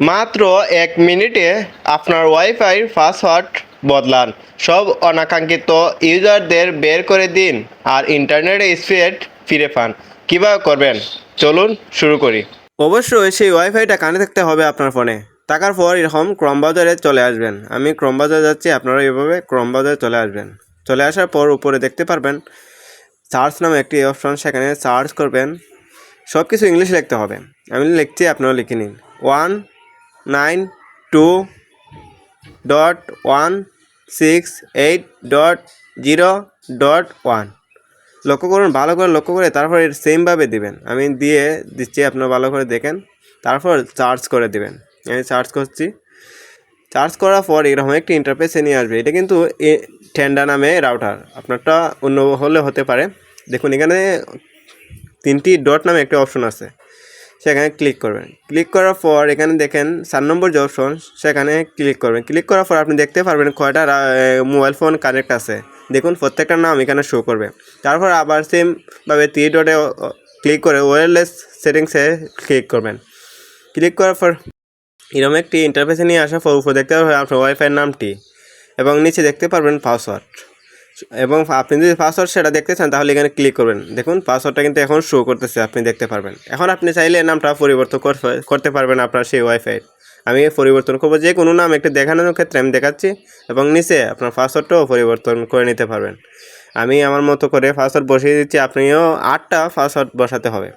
মাত্র 1 মিনিটে আপনার ওয়াইফাইয়ের পাসওয়ার্ড বদলান, সব অনাকাঙ্ক্ষিত ইউজারদের বের করে দিন আর ইন্টারনেট স্পিড ফিরে পান। কীভাবে করবেন চলুন শুরু করি। অবশ্যই সেই ওয়াইফাইটা কানে থাকতে হবে আপনার ফোনে। থাকার পর এরকম ক্রোম ব্রাউজারে চলে আসবেন। আমি ক্রোম ব্রাউজারে যাচ্ছি, আপনারা এভাবে ক্রোম ব্রাউজারে চলে আসবেন। চলে আসার পর উপরে দেখতে পারবেন সার্চ নামে একটি অপশন, সেখানে সার্চ করবেন। সব কিছু ইংলিশ লিখতে হবে, আমি লিখছি, আপনারা লিখে নিন। 192.168.0.1 লক্ষ্য করুন, ভালো করে লক্ষ্য করে তারপর এর সেমভাবে দিবেন। আমি দিচ্ছি, আপনারা ভালো করে দেখেন। তারপর সার্চ করে দিবেন। আমি সার্চ করছি। সার্চ করার পর এরকম একটি ইন্টারফেসে নিয়ে আসবে। এটা কিন্তু টেন্ডা নামে রাউটার, আপনারটা অন্য হলে হতে পারে। দেখুন এখানে 3টি ডট নামে একটা অপশন আছে, সেখানে ক্লিক করবেন। ক্লিক করার পর এখানে দেখেন 4 নম্বর যে অপশন, সেখানে ক্লিক করবেন। ক্লিক করার পর আপনি দেখতে পারবেন কয়টা মোবাইল ফোন কানেক্ট আছে। দেখুন প্রত্যেকটার নাম এখানে শো করবে। তারপর আবার সেমভাবে 3 ডটে ক্লিক করে ওয়্যারলেস সেটিংসে ক্লিক করবেন। ক্লিক করার পর এরকম একটি ইন্টারফেসে নিয়ে আসার পর উপরে দেখতে পারবেন আপনার ওয়াইফাইয়ের নামটি এবং নিচে দেখতে পারবেন পাসওয়ার্ড। এবং আপনি যদি পাসওয়ার্ড সেটা দেখতে চান তাহলে এখানে ক্লিক করবেন। দেখুন পাসওয়ার্ডটা কিন্তু এখন শো করতেছে, আপনি দেখতে পারবেন। এখন আপনি চাইলে নামটা পরিবর্তন করতে পারবেন আপনার সেই ওয়াইফাই। আমি পরিবর্তন করবো যে কোনো নাম একটু দেখানোর ক্ষেত্রে আমি দেখাচ্ছি, এবং নিচে আপনার পাসওয়ার্ডটাও পরিবর্তন করে নিতে পারবেন। আমি আমার মতো করে পাসওয়ার্ড বসিয়ে দিচ্ছি, আপনিও 8টা পাসওয়ার্ড বসাতে হবে,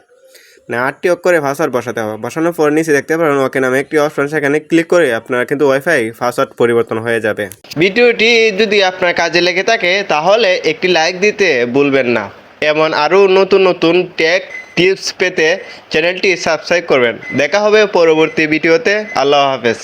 মানে 8টি অক্ষরে পাসওয়ার্ড বসাতে হবে। বসানোর পর নিচে দেখতে পারেন ওকে নামে একটি অপশন, সেখানে ক্লিক করে আপনার কিন্তু ওয়াইফাই পাসওয়ার্ড পরিবর্তন হয়ে যাবে। ভিডিওটি যদি আপনার কাজে লেগে থাকে তাহলে একটি লাইক দিতে ভুলবেন না। এমন আরও নতুন নতুন টেক টিপস পেতে চ্যানেলটি সাবস্ক্রাইব করবেন। দেখা হবে পরবর্তী ভিডিওতে। আল্লাহ হাফেজ।